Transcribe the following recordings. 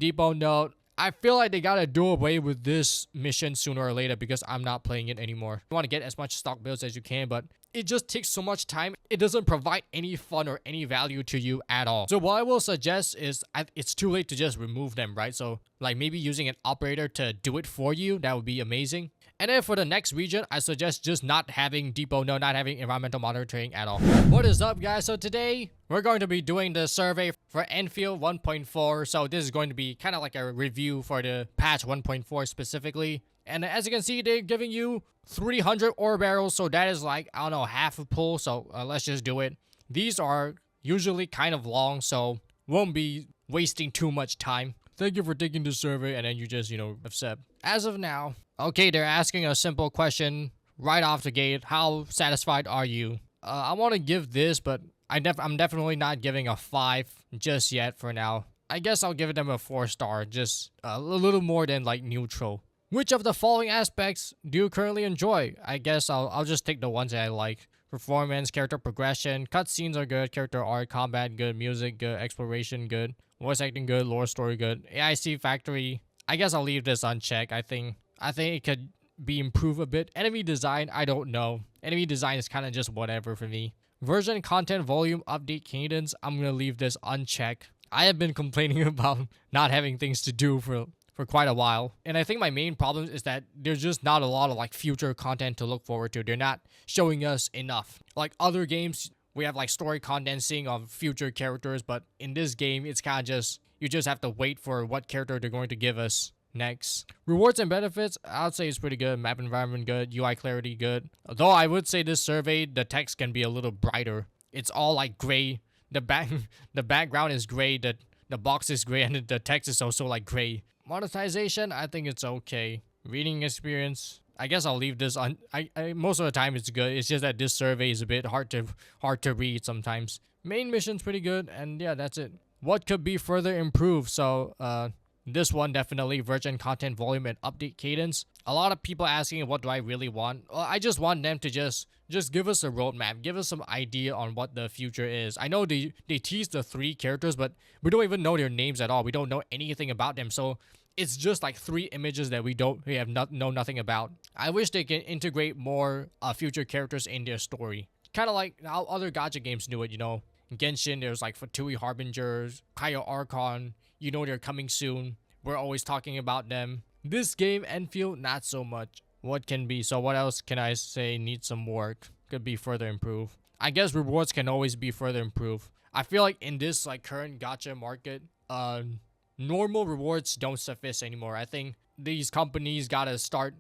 Depot note. I feel like they gotta do away with this mission sooner or later because I'm not playing it anymore. You want to get as much stock builds as you can, but it just takes so much time. It doesn't provide any fun or any value to you at all. So what I will suggest is it's too late to just remove them, right? So like maybe using an operator to do it for you, that would be amazing. And then for the next region, I suggest just not having depot node, not having environmental monitoring at all. What is up, guys? So today we're going to be doing the survey for Endfield 1.4. So this is going to be kind of like a review for the patch 1.4 specifically. And as you can see, they're giving you 300 ore barrels. So that is like, I don't know, half a pull. So let's just do it. These are usually kind of long, so won't be wasting too much time. Thank you for taking the survey, and then you just, accept. As of now, okay, they're asking a simple question right off the gate. How satisfied are you? I want to give this, but I'm definitely not giving a 5 just yet for now. I guess I'll give them a 4-star, just a little more than like neutral. Which of the following aspects do you currently enjoy? I guess I'll just take the ones that I like. Performance, character progression, cutscenes are good, character art, combat good, music good, exploration good, voice acting good, lore story good. AIC factory, I guess I'll leave this unchecked. I think it could be improved a bit. Enemy design, I don't know. Enemy design is kind of just whatever for me. Version, content, volume, update, cadence, I'm gonna leave this unchecked. I have been complaining about not having things to do for quite a while. And I think my main problem is that there's just not a lot of like future content to look forward to. They're not showing us enough. Like other games, we have like story condensing of future characters, but in this game, it's kind of just, you just have to wait for what character they're going to give us next. Rewards and benefits, I'd say it's pretty good. Map environment good, UI clarity good. Though I would say this survey, the text can be a little brighter. It's all like gray. The background is gray, the box is gray, and the text is also like gray. Monetization, I think it's okay. Reading experience, I guess I'll leave this on. Most of the time it's good. It's just that this survey is a bit hard to read sometimes. Main mission's pretty good, and yeah, that's it. What could be further improved? So this one definitely, version, content, volume, and update cadence. A lot of people asking what do I really want. Well, I just want them to just give us a roadmap, give us some idea on what the future is. I know they teased the 3 characters, but we don't even know their names at all. We don't know anything about them, so it's just like 3 images that we have know nothing about. I wish they can integrate more future characters in their story, kind of like how other gacha games do it. Genshin, there's like Fatui Harbingers, Kaya Archon. They're coming soon. We're always talking about them. This game, Endfield, not so much. What can be? So what else can I say needs some work? Could be further improved. I guess rewards can always be further improved. I feel like in this like current gacha market, normal rewards don't suffice anymore. I think these companies gotta start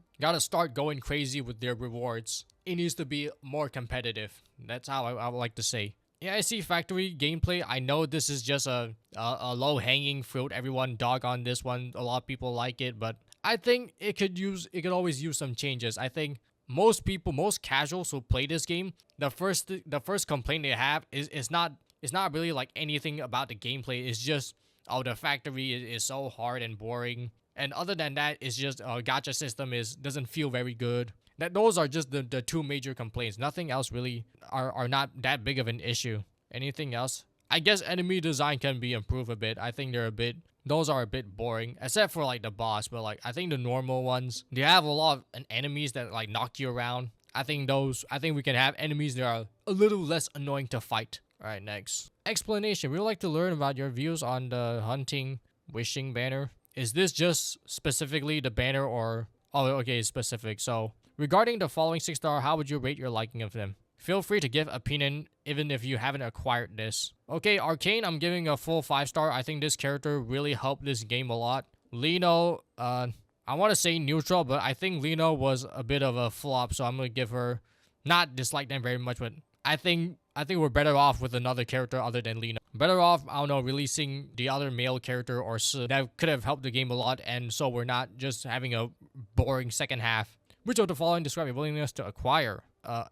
going crazy with their rewards. It needs to be more competitive. That's how I would like to say. Yeah, I see factory gameplay. I know this is just a low-hanging fruit. Everyone dog on this one. A lot of people like it, but I think it could always use some changes. I think most casuals who play this game, the first complaint they have is not really like anything about the gameplay. It's just, oh, the factory is so hard and boring. And other than that, it's just gacha system doesn't feel very good. Those are just the 2 major complaints. Nothing else really are not that big of an issue. Anything else? I guess enemy design can be improved a bit. I think those are a bit boring, except for like the boss. But like I think the normal ones, they have a lot of enemies that like knock you around. I think we can have enemies that are a little less annoying to fight. All right, next explanation. We would like to learn about your views on the hunting wishing banner. Is this just specifically the banner or? Oh, okay, it's specific. So regarding the following 6-star, how would you rate your liking of them? Feel free to give opinion even if you haven't acquired this. Okay, Arcane, I'm giving a full 5-star. I think this character really helped this game a lot. Liino, I want to say neutral, but I think Liino was a bit of a flop, so I'm going to give her, not dislike them very much, but I think we're better off with another character other than Liino. Better off, I don't know, releasing the other male character or so that could have helped the game a lot, and so we're not just having a boring second half. Which of the following describe your willingness to acquire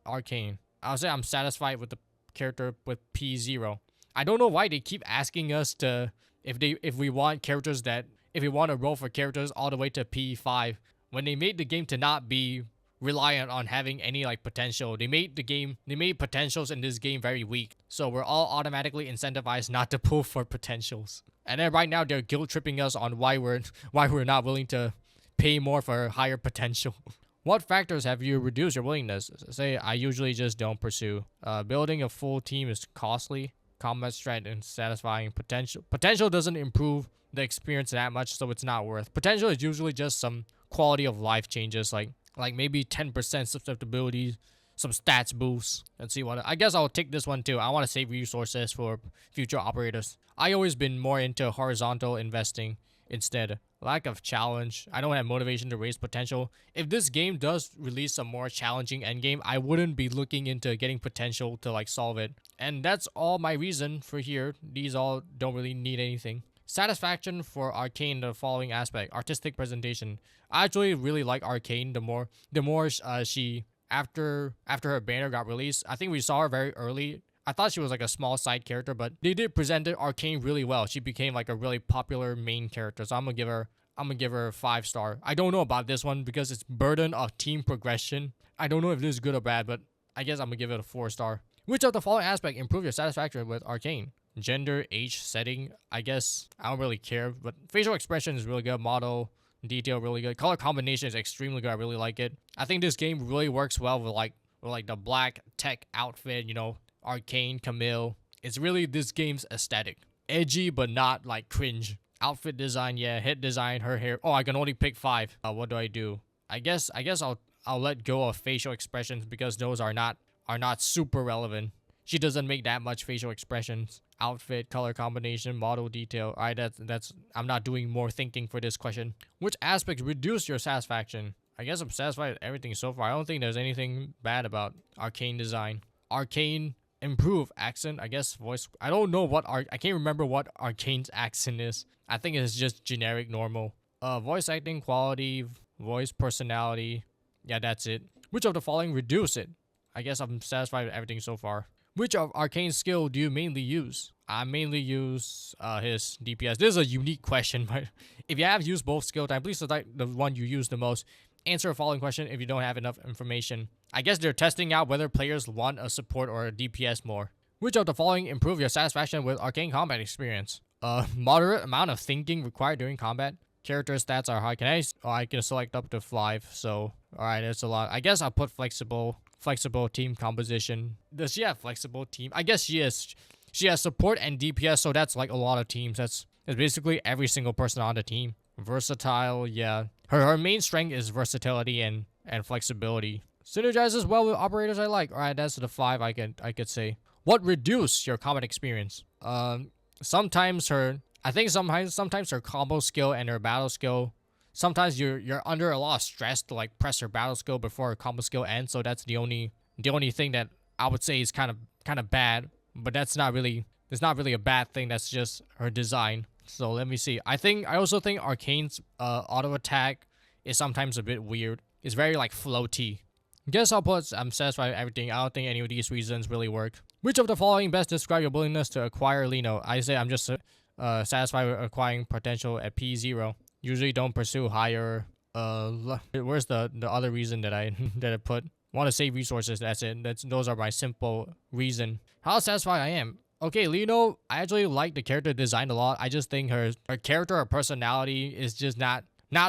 Arcane? I'll say I'm satisfied with the character with P0. I don't know why they keep asking us to if we want to roll for characters all the way to P5 when they made the game to not be reliant on having any like potential. They made potentials in this game very weak. So we're all automatically incentivized not to pull for potentials. And then right now they're guilt tripping us on why we're not willing to pay more for higher potential. What factors have you reduced your willingness? Say, I usually just don't pursue. Building a full team is costly. Combat strength and satisfying potential. Potential doesn't improve the experience that much, so it's not worth. Potential is usually just some quality of life changes, like maybe 10% susceptibility, some stats boosts. Let's see what. I guess I'll take this one too. I want to save resources for future operators. I always been more into horizontal investing instead. Lack of challenge. I don't have motivation to raise potential. If this game does release a more challenging endgame, I wouldn't be looking into getting potential to like solve it. And that's all my reason for here. These all don't really need anything. Satisfaction for Arcane, the following aspect. Artistic presentation. I actually really like Arcane. The more she after her banner got released, I think we saw her very early. I thought she was like a small side character, but they did present Arcane really well. She became like a really popular main character, so I'm gonna give her a 5-star. I don't know about this one because it's burden of team progression. I don't know if this is good or bad, but I guess I'm gonna give it a 4-star. Which of the following aspect improve your satisfaction with Arcane? Gender, age, setting. I guess I don't really care, but facial expression is really good. Model detail really good. Color combination is extremely good. I really like it. I think this game really works well with like the black tech outfit, you know. Arcane, Camille. It's really this game's aesthetic. Edgy, but not like cringe. Outfit design, yeah. Head design, her hair. Oh, I can only pick 5. What do I do? I guess I'll let go of facial expressions because those are not super relevant. She doesn't make that much facial expressions. Outfit, color combination, model detail. Alright, that's I'm not doing more thinking for this question. Which aspects reduce your satisfaction? I guess I'm satisfied with everything so far. I don't think there's anything bad about Arcane design. Arcane improve accent, I guess voice. I don't know I can't remember what Arcane's accent is. I think it's just generic normal. Voice acting quality, voice personality. Yeah, that's it. Which of the following reduce it? I guess I'm satisfied with everything so far. Which of Arcane's skill do you mainly use? I mainly use his DPS. This is a unique question, but if you have used both skill type, please select the one you use the most. Answer the following question if you don't have enough information. I guess they're testing out whether players want a support or a DPS more. Which of the following improve your satisfaction with Arcane combat experience? Moderate amount of thinking required during combat. Character stats are high. I can select up to 5. So, alright, that's a lot. I guess I'll put flexible team composition. Does she have flexible team? I guess she is. She has support and DPS, so that's like a lot of teams. That's basically every single person on the team. Versatile, yeah. Her main strength is versatility and flexibility. Synergizes well with operators I like. Alright, that's the 5 I could say. What reduce your combat experience? Sometimes her combo skill and her battle skill. Sometimes you're under a lot of stress to like press her battle skill before her combo skill ends. So that's the only thing that I would say is kind of bad. But it's not really a bad thing. That's just her design. So let me see. I also think Arcane's auto attack is sometimes a bit weird. It's very like floaty. Guess I'll put I'm satisfied with everything. I don't think any of these reasons really work. Which of the following best describe your willingness to acquire Liino? I say I'm just satisfied with acquiring potential at P0. Usually don't pursue higher. Where's the other reason that I put? Want to save resources. That's it. Those are my simple reason. How satisfied I am. Okay, Liino, I actually like the character design a lot. I just think her character or personality is just not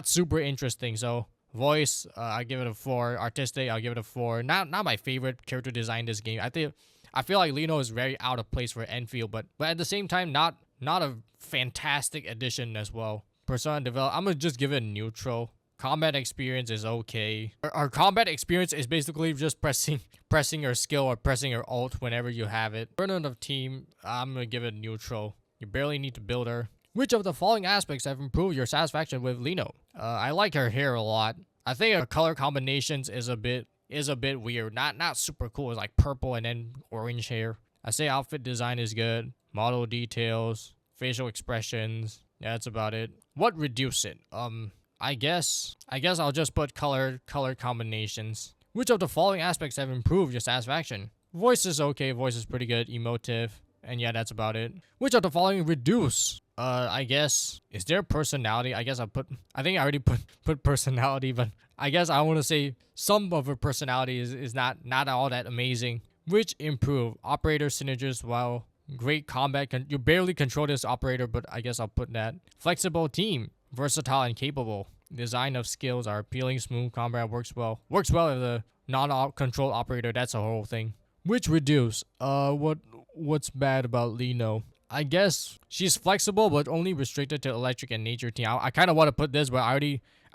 super interesting. So voice, I give it a 4. Artistic, I'll give it a 4. Not my favorite character design in this game. I feel like Liino is very out of place for Endfield, but at the same time, not a fantastic addition as well. Persona develop, I'm gonna just give it a neutral. Combat experience is okay. Our combat experience is basically just pressing your skill or pressing your ult whenever you have it. Burden of team, I'm gonna give it neutral. You barely need to build her. Which of the following aspects have improved your satisfaction with Liino? I like her hair a lot. I think her color combinations is a bit weird. Not super cool. It's like purple and then orange hair. I say outfit design is good. Model details, facial expressions. Yeah, that's about it. What reduce it? I guess I'll just put color combinations. Which of the following aspects have improved your satisfaction? Voice is okay. Voice is pretty good. Emotive. And yeah, that's about it. Which of the following reduce I guess is there personality? I guess I think I already put personality, but I guess I want to say some of her personality is not all that amazing. Which improve operator synergies while great combat. You barely control this operator, but I guess I'll put that. Flexible team, versatile and capable. Design of skills are appealing. Smooth combat works well. Works well as a non-control operator. That's a whole thing. Which reduce. What's bad about Liino? I guess she's flexible, but only restricted to electric and nature team. I kind of want to put this, but I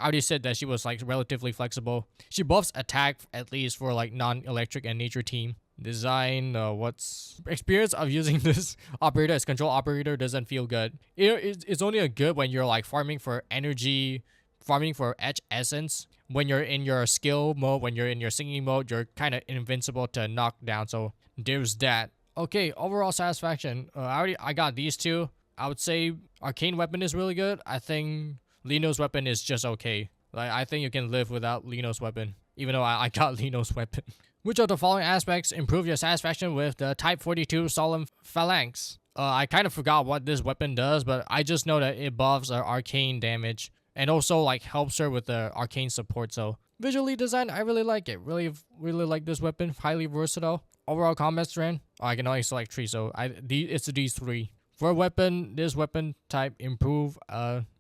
already said that she was like relatively flexible. She buffs attack at least for like non-electric and nature team. Design, what's experience of using this operator as control operator doesn't feel good. It's only a good when you're like farming for energy, farming for edge essence. When you're in your skill mode, when you're in your singing mode, you're kind of invincible to knock down. So there's that. Okay, overall satisfaction. I got these two. I would say Arcane weapon is really good. I think Liino's weapon is just okay. Like I think you can live without Liino's weapon, even though I got Liino's weapon. Which of the following aspects improve your satisfaction with the Type 42 Solemn Phalanx? I kind of forgot what this weapon does, but I just know that it buffs her arcane damage and also like helps her with the arcane support. So visually designed, I really like it. Really like this weapon. Highly versatile. Overall combat strength. Oh, I can only select 3, so it's these 3. For a weapon, this weapon type improve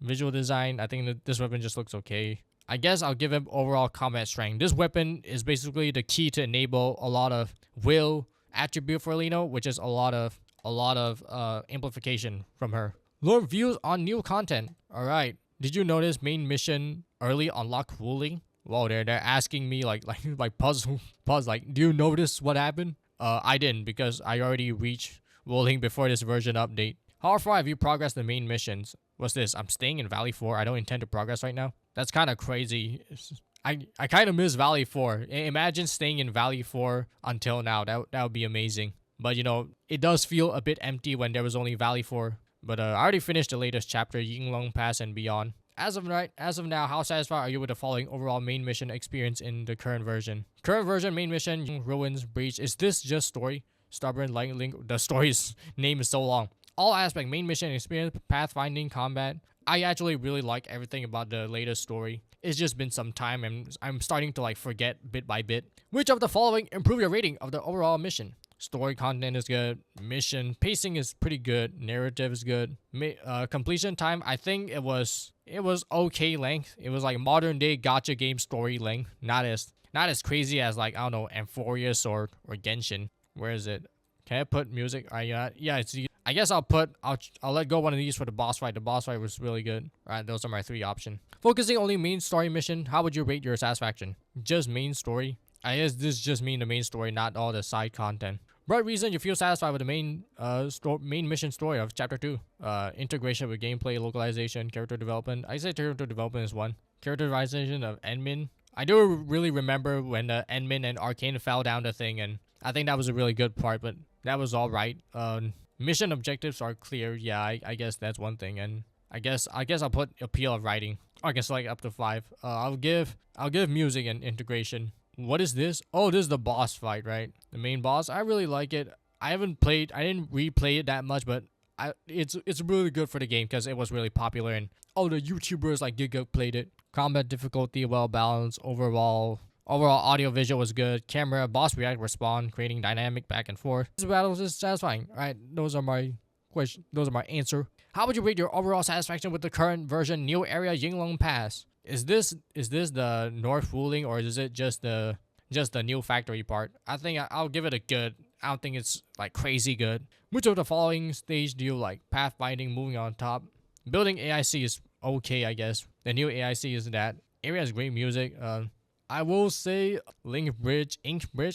visual design. I think that this weapon just looks okay. I guess I'll give him overall combat strength. This weapon is basically the key to enable a lot of will attribute for Liino, which is a lot of amplification from her. Learn views on new content. All right. Did you notice main mission early unlock ruling? Whoa, they're asking me like pause. Like, do you notice what happened? I didn't because I already reached ruling before this version update. How far have you progressed the main missions? What's this? I'm staying in Valley 4. I don't intend to progress right now. That's kind of crazy. I kind of miss Valley 4. Imagine staying in Valley 4 until now. That would be amazing. But you know, it does feel a bit empty when there was only Valley 4. But I already finished the latest chapter, Yinglong Pass and beyond. As of now, how satisfied are you with the following overall main mission experience in the current version? Current version main mission, Ruins, Breach. Is this just story? Stubborn, Link. The story's name is so long. All aspect, main mission experience, pathfinding, combat. I actually really like everything about the latest story. It's just been some time and I'm starting to like forget bit by bit. Which of the following improve your rating of the overall mission? Story content is good. Mission pacing is pretty good. Narrative is good. Completion time, I think it was okay length. It was like modern day gacha game story length. Not as crazy as like, I don't know, Amphorius or Genshin. Where is it? Can I put music? Yeah, it's. I guess I'll let go one of these for the boss fight. The boss fight was really good. Alright, those are my 3 options. Focusing only main story mission. How would you rate your satisfaction? Just main story. I guess this just mean the main story, not all the side content. Right reason you feel satisfied with the main mission story of chapter 2. Integration with gameplay, localization, character development. I say character development is 1. Characterization of Endmin. I do really remember when Endmin and Arcane fell down the thing, and I think that was a really good part, but that was alright. Mission objectives are clear. Yeah, I guess that's one thing, and I guess I'll put appeal of writing. I can select up to 5. I'll give music and integration. What is this? Oh, this is the boss fight, right? The main boss. I really like it. I didn't replay it that much, but it's really good for the game because it was really popular and all the YouTubers like Giga played it. Combat difficulty well balanced. Overall audio visual was good. Camera, boss react, respond, creating dynamic back and forth. This battle is satisfying. Alright, those are my question. Those are my answer. How would you rate your overall satisfaction with the current version New Area Yinglong Pass? Is this the North ruling or is it just the new factory part? I think I'll give it a good. I don't think it's like crazy good. Which of the following stage do you like? Pathfinding, moving on top. Building AIC is okay, I guess. The new AIC is that. Area has great music. I will say Ink Bridge.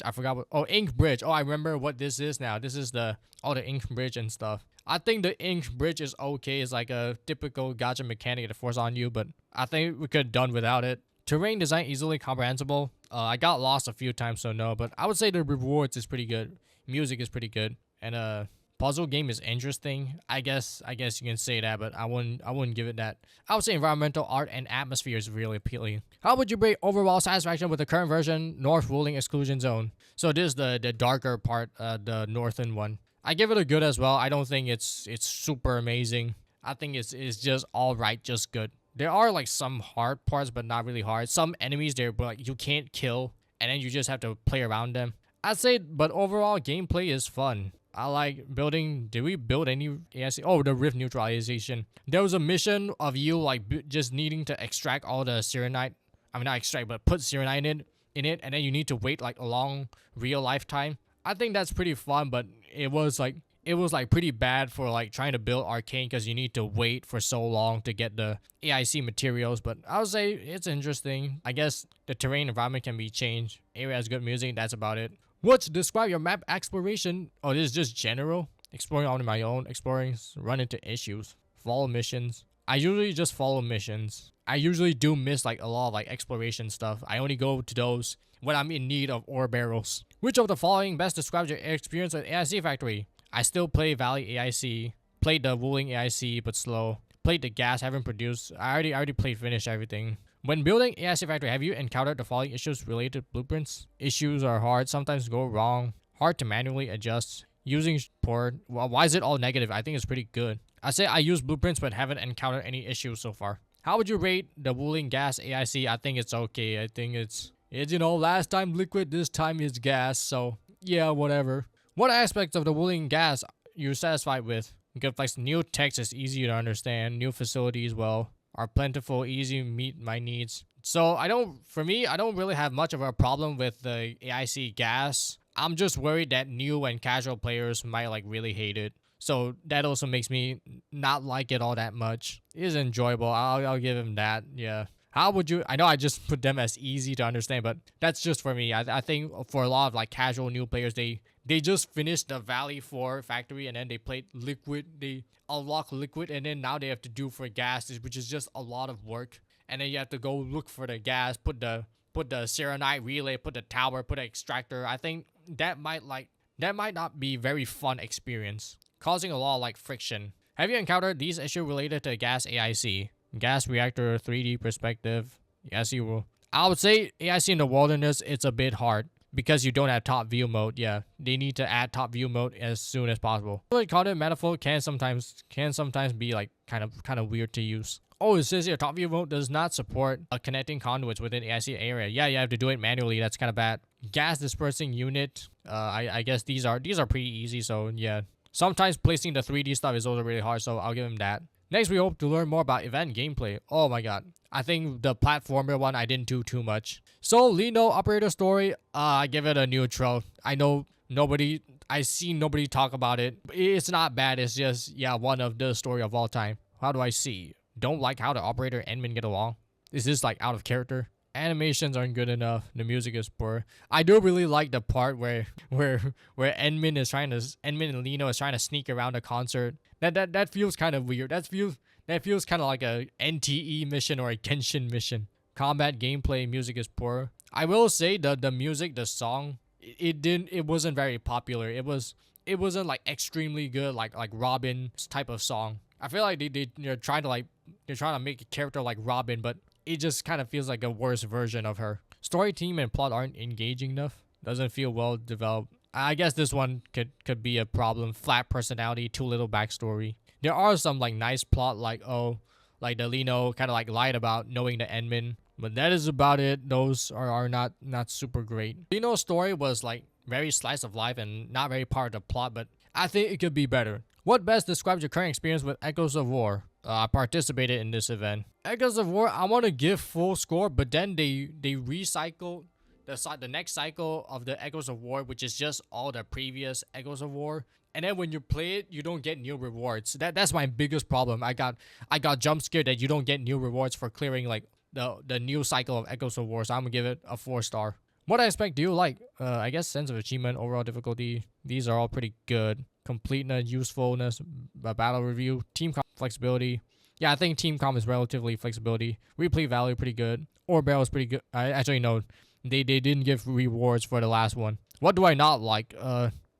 I forgot what. Oh, Ink Bridge. Oh, I remember what this is now. This is the Ink Bridge and stuff. I think the Ink Bridge is okay. It's like a typical gacha mechanic to force on you, but I think we could have done without it. Terrain design easily comprehensible. I got lost a few times, so no, but I would say the rewards is pretty good. Music is pretty good, and puzzle game is interesting. I guess you can say that, but I wouldn't give it that. I would say environmental art and atmosphere is really appealing. How would you rate overall satisfaction with the current version North ruling exclusion zone? So this is the darker part, the northern one. I give it a good as well. I don't think it's super amazing. I think it's just all right, just good. There are like some hard parts, but not really hard. Some enemies there, but like you can't kill, and then you just have to play around them. I'd say, but overall gameplay is fun. I like building. Did we build any ASC? Oh, the rift neutralization. There was a mission of you like just needing to extract all the Serenite. I mean, not extract, but put Serenite in it, and then you need to wait like a long real lifetime. I think that's pretty fun, but it was like pretty bad for like trying to build Arcane because you need to wait for so long to get the AIC materials. But I would say it's interesting. I guess the terrain environment can be changed. Area has good music. That's about it. What's describe your map exploration? Oh, this is just general. Exploring on my own. Exploring, run into issues. Follow missions. I usually just follow missions. I usually do miss like a lot of like exploration stuff. I only go to those when I'm in need of ore barrels. Which of the following best describes your experience with AIC Factory? I still play Valley AIC. Played the Wuling AIC, but slow. Played the gas, haven't produced. I already played, finished everything. When building AIC Factory, have you encountered the following issues related to blueprints? Issues are hard, sometimes go wrong. Hard to manually adjust. Using poor. Well, why is it all negative? I think it's pretty good. I say I use blueprints, but haven't encountered any issues so far. How would you rate the Wuling gas AIC? I think it's okay. I think it's last time liquid, this time it's gas. So yeah, whatever. What aspects of the Wuling gas you're satisfied with? Good flex, new text is easy to understand. New facilities, well, are plentiful, easy, meet my needs. So I don't really have much of a problem with the AIC gas. I'm just worried that new and casual players might like really hate it. So that also makes me not like it all that much. It is enjoyable. I'll give him that. Yeah. How would you? I know I just put them as easy to understand, but that's just for me. I think for a lot of like casual new players, they just finished the Valley 4 factory and then they played Liquid. They unlock Liquid and then now they have to do for gas, which is just a lot of work. And then you have to go look for the gas, put the Serenite relay, put the tower, put the extractor. I think that might not be very fun experience, causing a lot of like friction. Have you encountered these issues related to gas AIC? Gas reactor 3D perspective. Yes, you will. I would say AIC in the wilderness, it's a bit hard because you don't have top view mode. Yeah, they need to add top view mode as soon as possible. Like content manifold can sometimes be like kind of weird to use. Oh, it says here top view mode does not support connecting conduits within AIC area. Yeah, you have to do it manually. That's kind of bad. Gas dispersing unit. I guess these are pretty easy. So yeah, sometimes placing the 3D stuff is also really hard. So I'll give him that. Next, we hope to learn more about event gameplay. Oh my god. I think the platformer one I didn't do too much. So, Liino operator story, I give it a neutral. I see nobody talk about it. It's not bad, it's just, yeah, one of the story of all time. How do I see? Don't like how the operator and Min get along. Is this like out of character? Animations aren't good enough. The music is poor. I do really like the part where Enmin and Liino is trying to sneak around the concert. That feels kind of weird. That feels kind of like a NTE mission or a Genshin mission. Combat gameplay, music is poor. I will say the music, the song, it wasn't very popular. It wasn't like extremely good like Robin's type of song. I feel like they're trying to make a character like Robin, but it just kind of feels like a worse version of her. Story, team, and plot aren't engaging enough. Doesn't feel well developed. I guess this one could be a problem. Flat personality, too little backstory. There are some like nice plot, like the Liino kind of like lied about knowing the Enmin, but that is about it. Those are not super great. Liino's story was like very slice of life and not very part of the plot, but I think it could be better. What best describes your current experience with Echoes of War? I participated in this event. Echoes of War, I want to give full score, but then they recycled the next cycle of the Echoes of War, which is just all the previous Echoes of War. And then when you play it, you don't get new rewards. That's my biggest problem. I got jump scared that you don't get new rewards for clearing like the new cycle of Echoes of War. So I'm gonna give it a 4-star. What aspect do you like? I guess sense of achievement, overall difficulty. These are all pretty good. Completeness, usefulness, battle review, team comp flexibility. Yeah, I think team comp is relatively flexibility. Replay value pretty good. Ore barrel is pretty good. I actually know they didn't give rewards for the last one. What do I not like?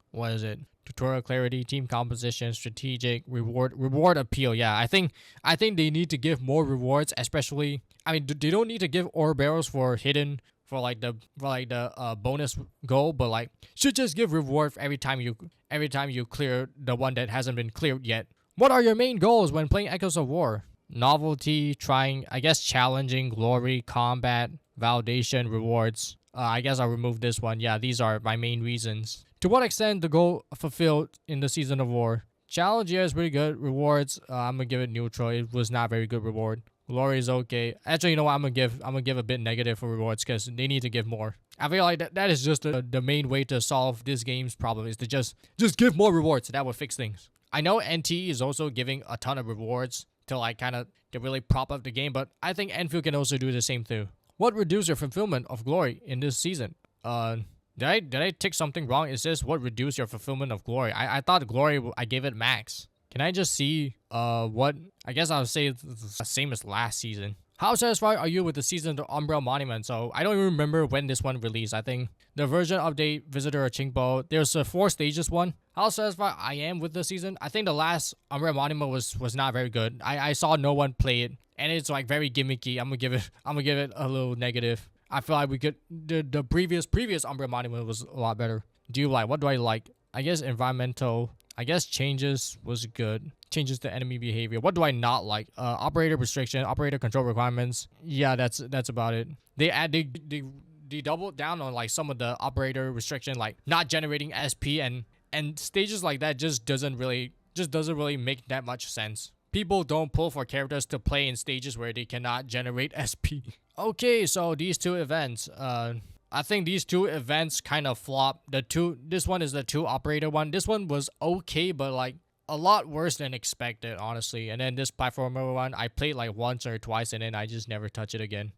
What is it? Tutorial clarity, team composition, strategic, reward appeal. Yeah, I think they need to give more rewards, especially. I mean, they don't need to give ore barrels for hidden for the bonus goal, but like should just give reward for every time you clear the one that hasn't been cleared yet. What are your main goals when playing Echoes of War? Novelty, trying, I guess, challenging, glory, combat, validation, rewards. I guess I'll remove this one. Yeah, these are my main reasons. To what extent the goal fulfilled in the Season of War? Challenge, yeah, is pretty good. Rewards, I'm gonna give it neutral. It was not very good reward. Glory is okay. Actually, you know what? I'm gonna give a bit negative for rewards because they need to give more. I feel like that is just the main way to solve this game's problem is to just give more rewards. That would fix things. I know NT is also giving a ton of rewards to like kind of to really prop up the game, but I think Endfield can also do the same too. What reduced your fulfillment of glory in this season? Did I tick something wrong? Is this what reduced your fulfillment of glory? I thought glory I gave it max. Can I just see what? I guess I'll say it's the same as last season. How satisfied are you with the season of Umbral Monument? So I don't even remember when this one released. I think the version update, Visitor Chingpo, there's a 4 stages one. How satisfied I am with the season? I think the last Umbral Monument was not very good. I saw no one play it, and it's like very gimmicky. I'm gonna give it a little negative. I feel like we could the previous Umbral Monument was a lot better. What do I like? I guess environmental. I guess changes was good. Changes to enemy behavior. What do I not like? Operator restriction, operator control requirements. Yeah, that's about it. They doubled down on like some of the operator restriction, like not generating SP and stages like that just doesn't really make that much sense. People don't pull for characters to play in stages where they cannot generate SP. Okay, so these two events. I think these two events kind of flop. This one is the 2 operator one. This one was okay, but like a lot worse than expected, honestly. And then this platformer one, I played like once or twice and then I just never touch it again.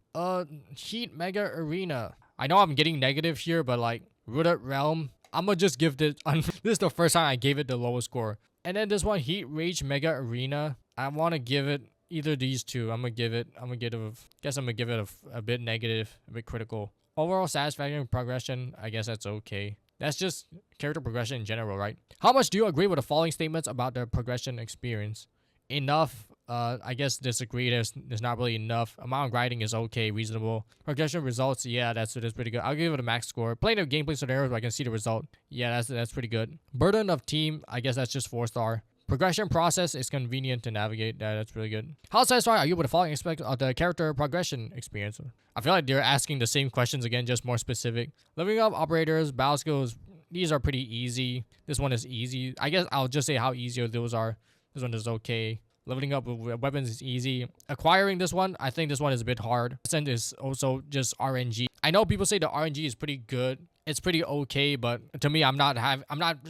Heat Mega Arena. I know I'm getting negative here, but like Rooted Realm, I'm gonna just give this. This is the first time I gave it the lowest score. And then this one, Heat Rage Mega Arena. I want to give it either these two. I'm gonna give it a bit negative, a bit critical. Overall satisfaction progression, I guess that's okay. That's just character progression in general, right? How much do you agree with the following statements about the progression experience? Enough. I guess disagree. There's not really enough. Amount of grinding is okay, reasonable. Progression results, yeah, that's pretty good. I'll give it a max score. Playing the gameplay scenarios where I can see the result. Yeah, that's pretty good. Burden of team, I guess that's just 4-star. Progression process is convenient to navigate. That's really good. How satisfied are you with the following aspect of the character progression experience? I feel like they're asking the same questions again, just more specific. Leveling up operators, battle skills, these are pretty easy. This one is easy. I guess I'll just say how easy those are. This one is okay. Leveling up with weapons is easy. Acquiring this one, I think this one is a bit hard. Ascent is also just RNG. I know people say the RNG is pretty good. It's pretty okay, but to me, I'm not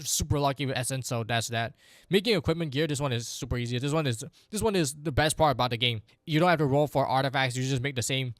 super lucky with Essence, so that's that. Making equipment gear, this one is super easy. This one is the best part about the game. You don't have to roll for artifacts. You just make the same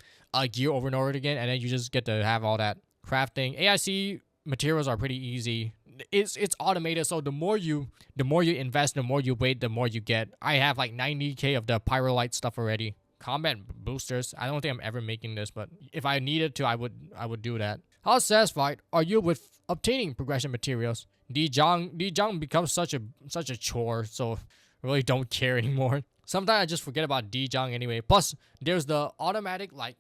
gear over and over again, and then you just get to have all that. Crafting, AIC materials are pretty easy. It's automated, so the more you invest, the more you wait, the more you get. I have like 90k of the PyroLight stuff already. Combat boosters, I don't think I'm ever making this, but if I needed to, I would do that. How satisfied are you with obtaining progression materials? Dijang becomes such a chore, so I really don't care anymore. Sometimes I just forget about Dijang anyway. Plus, there's the automatic like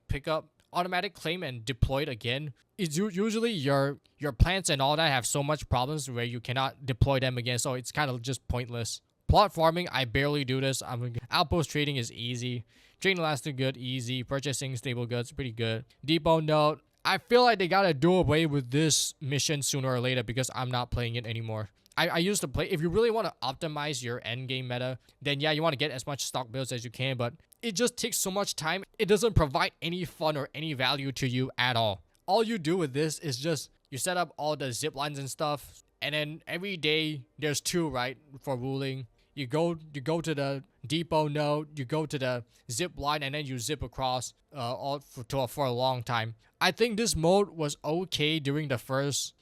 pickup, automatic claim and deployed again. It's usually your plants and all that have so much problems where you cannot deploy them again, so it's kind of just pointless. Plot farming, I barely do this. Outpost trading is easy. Trading elastic good, easy. Purchasing stable goods, pretty good. Depot node. I feel like they gotta do away with this mission sooner or later because I'm not playing it anymore. I used to play. If you really want to optimize your end game meta, then yeah, you want to get as much stock builds as you can, but it just takes so much time. It doesn't provide any fun or any value to you at all. All you do with this is just you set up all the zip lines and stuff, and then every day there's 2, right, for ruling. You go to the depot node, you go to the zip line, and then you zip across for a long time. I think this mode was okay during the first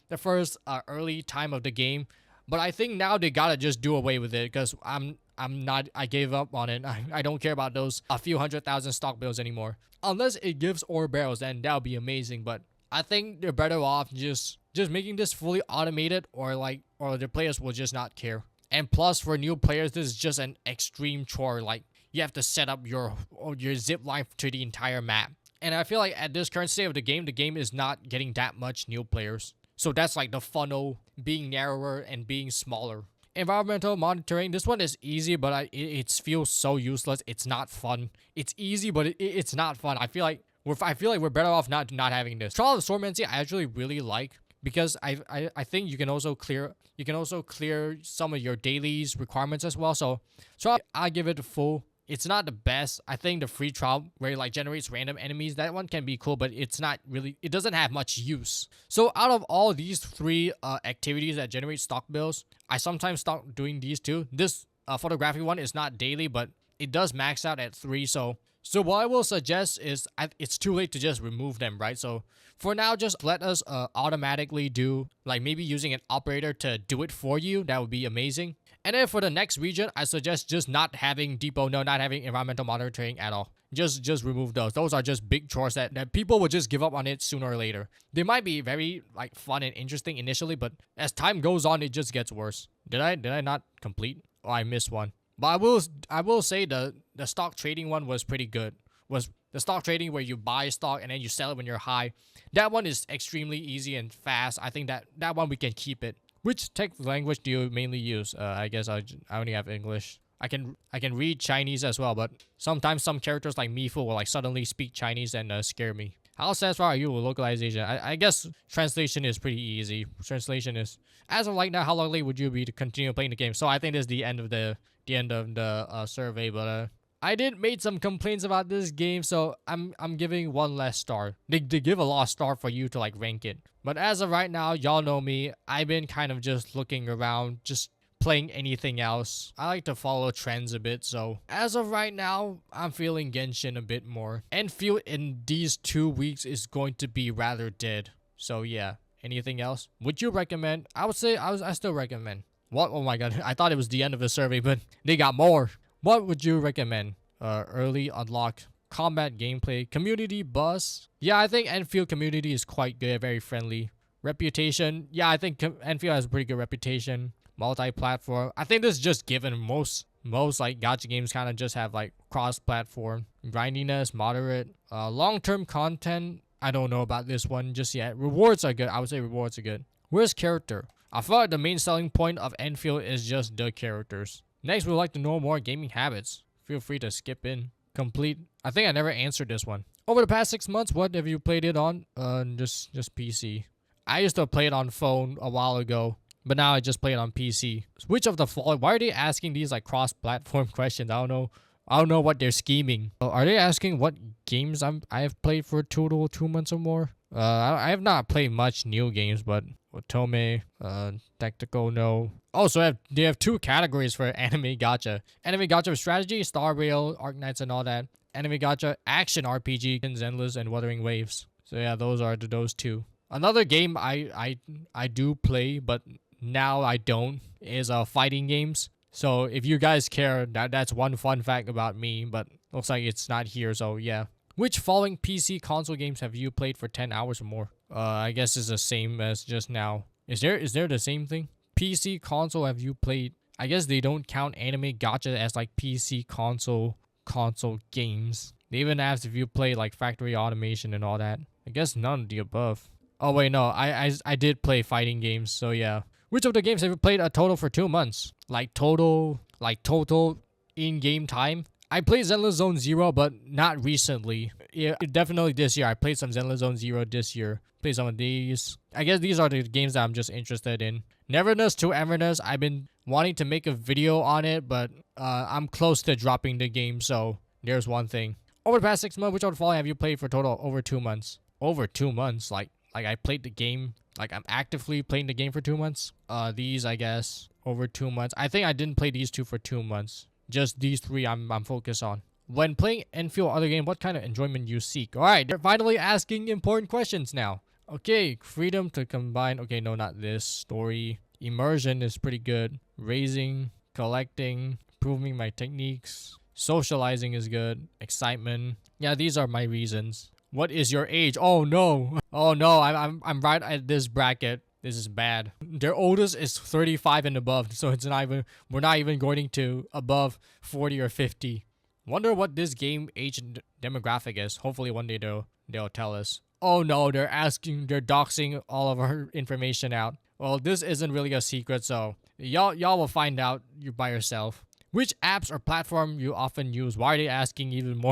early time of the game, but I think now they gotta just do away with it because I gave up on it. I don't care about those a few 100,000 stock builds anymore. Unless it gives ore barrels, then that would be amazing. But I think they're better off just making this fully automated, or the players will just not care. And plus, for new players, this is just an extreme chore. Like, you have to set up your zip line to the entire map. And I feel like at this current state of the game is not getting that much new players. So that's like the funnel being narrower and being smaller. Environmental monitoring. This one is easy, but it feels so useless. It's not fun. It's easy, but it's not fun. I feel like we're better off not having this. Trial of Swordmancy I actually really like because I think you can also clear some of your dailies requirements as well. So I give it a full. It's not the best. I think the free trial where it like generates random enemies, that one can be cool, but it's not really, it doesn't have much use. So out of all these three activities that generate stock bills, I sometimes start doing these two. This photography one is not daily, but it does max out at 3. So what I will suggest is it's too late to just remove them, right? So for now, just let us automatically do, like maybe using an operator to do it for you. That would be amazing. And then for the next region, I suggest just not having depot, not having environmental monitoring at all. Just remove those. Those are just big chores that people will just give up on it sooner or later. They might be very like fun and interesting initially, but as time goes on, it just gets worse. Did I not complete? Oh, I missed one. But I will say the stock trading one was pretty good. Was the stock trading where you buy stock and then you sell it when you're high. That one is extremely easy and fast. I think that one we can keep it. Which tech language do you mainly use? I guess I only have English. I can read Chinese as well, but sometimes some characters like Mifu will like suddenly speak Chinese and scare me. How satisfied are you with localization? I guess translation is pretty easy. Translation is, as of right now, how likely would you be to continue playing the game? So I think this is the end of the survey, but I did made some complaints about this game, so I'm giving one less star. They give a lot of star for you to like rank it. But as of right now, y'all know me. I've been kind of just looking around, just playing anything else. I like to follow trends a bit, so as of right now, I'm feeling Genshin a bit more. Endfield in these 2 weeks is going to be rather dead. So yeah, anything else? Would you recommend? I would say I still recommend. What? Oh my god, I thought it was the end of the survey, but they got more. What would you recommend? Early unlock, combat gameplay, community buzz. Yeah, I think Enfield community is quite good, very friendly. Reputation, yeah, I think Enfield has a pretty good reputation. Multi-platform, I think this is just given. Most like gacha games kind of just have like cross-platform. Grindiness, moderate. Long-term content, I don't know about this one just yet. Rewards are good. I would say rewards are good. Where's character? I feel like the main selling point of Enfield is just the characters. Next, we'd like to know more gaming habits. Feel free to skip in. Complete. I think I never answered this one. Over the past 6 months, what have you played it on? Just PC. I used to play it on phone a while ago, but now I just play it on PC. Which of the following? Why are they asking these like cross-platform questions? I don't know what they're scheming. Are they asking what games I have played for a total 2 months or more? I have not played much new games, but Otome, Tactical, no. Oh, so they have 2 categories for anime gacha. Anime gacha with strategy, Star Rail, Arknights, and all that. Anime gacha, action RPG, Zenless, and Wuthering Waves. So yeah, those are those 2. Another game I do play, but now I don't, is fighting games. So if you guys care, that's one fun fact about me, but looks like it's not here, so yeah. Which following PC console games have you played for 10 hours or more? I guess it's the same as just now. Is there the same thing? PC console have you played? I guess they don't count anime gacha as like PC console games. They even asked if you play like factory automation and all that. I guess none of the above. Oh wait, no, I did play fighting games, so yeah. Which of the games have you played a total for 2 months? Like total in-game time? I played Zenless Zone Zero, but not recently. Yeah, definitely this year. I played some Zenless Zone Zero this year. Played some of these. I guess these are the games that I'm just interested in. Neverness to Everness. I've been wanting to make a video on it, but I'm close to dropping the game, so there's one thing. Over the past 6 months, which of the following have you played for total over 2 months? Over 2 months? Like I played the game, like I'm actively playing the game for 2 months? These, I guess, over 2 months. I think I didn't play these 2 for 2 months. Just these 3 I'm focused on. When playing Enfield or other game, what kind of enjoyment you seek? Alright, they're finally asking important questions now. Okay, freedom to combine. Okay, no, not this. Story. Immersion is pretty good. Raising, collecting, improving my techniques. Socializing is good. Excitement. Yeah, these are my reasons. What is your age? Oh no. Oh no, I'm right at this bracket. This is bad. Their oldest is 35 and above, so we're not even going to above 40 or 50. Wonder what this game age demographic is. Hopefully one day they'll tell us. Oh no, they're doxing all of our information out. Well, this isn't really a secret, so Y'all will find out you by yourself. Which apps or platform you often use? Why are they asking even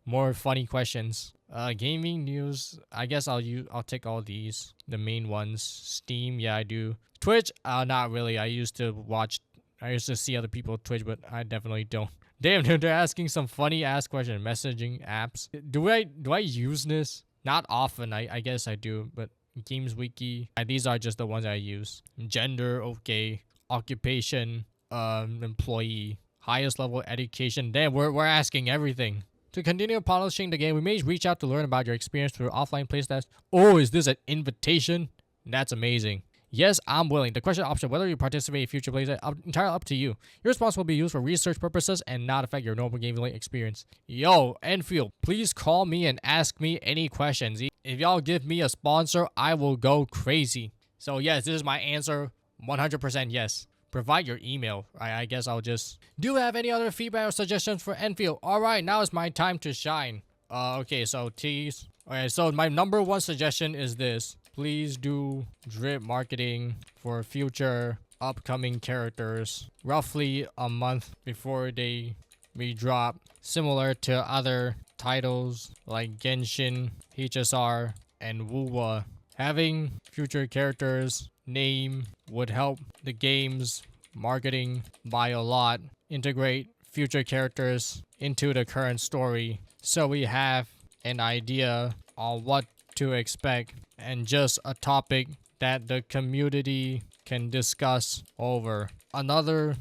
more funny questions? Gaming news. I guess I'll take all these. The main ones. Steam, yeah, I do. Twitch, not really. I used to see other people Twitch, but I definitely don't. Damn, dude, they're asking some funny ass question. Messaging apps. Do I use this? Not often. I guess I do, but Games Wiki. These are just the ones I use. Gender, okay. Occupation, employee. Highest level education. Damn, we're asking everything. To continue polishing the game, we may reach out to learn about your experience through offline playtests. Oh, is this an invitation? That's amazing. Yes, I'm willing. The question option, whether you participate in future plays, entirely up to you. Your response will be used for research purposes and not affect your normal gaming experience. Yo, Endfield, please call me and ask me any questions. If y'all give me a sponsor, I will go crazy. So yes, this is my answer. 100% yes. Provide your email. I guess I'll just... Do you have any other feedback or suggestions for Endfield? Alright, now it's my time to shine. Okay, so tease. Okay, so my number one suggestion is this. Please do drip marketing for future upcoming characters roughly a month before they redrop. Similar to other titles like Genshin, HSR, and Wuwa. Having future characters name would help the game's marketing by a lot. Integrate future characters into the current story so we have an idea on what to expect and just a topic that the community can discuss over. Another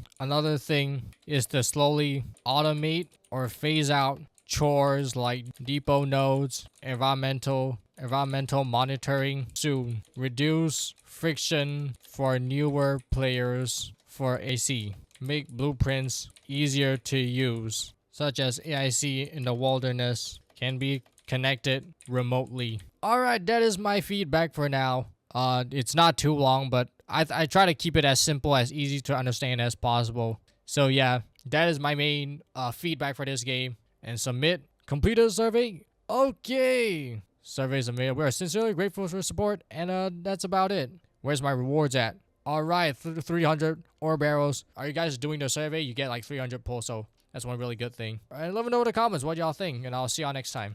thing is to slowly automate or phase out chores like depot nodes, environmental monitoring soon. Reduce friction for newer players for AC. Make blueprints easier to use, such as AIC in the wilderness can be connected remotely. Alright, that is my feedback for now. It's not too long, but I try to keep it as simple, as easy to understand as possible. So yeah, that is my main feedback for this game. And submit. Complete a survey? Okay. Surveys are made. We're sincerely grateful for your support, and that's about it. Where's my rewards at? Alright, 300 ore barrels. Are you guys doing the survey? You get like 300 pulls, so that's one really good thing. Alright, let me know in the comments what y'all think, and I'll see y'all next time.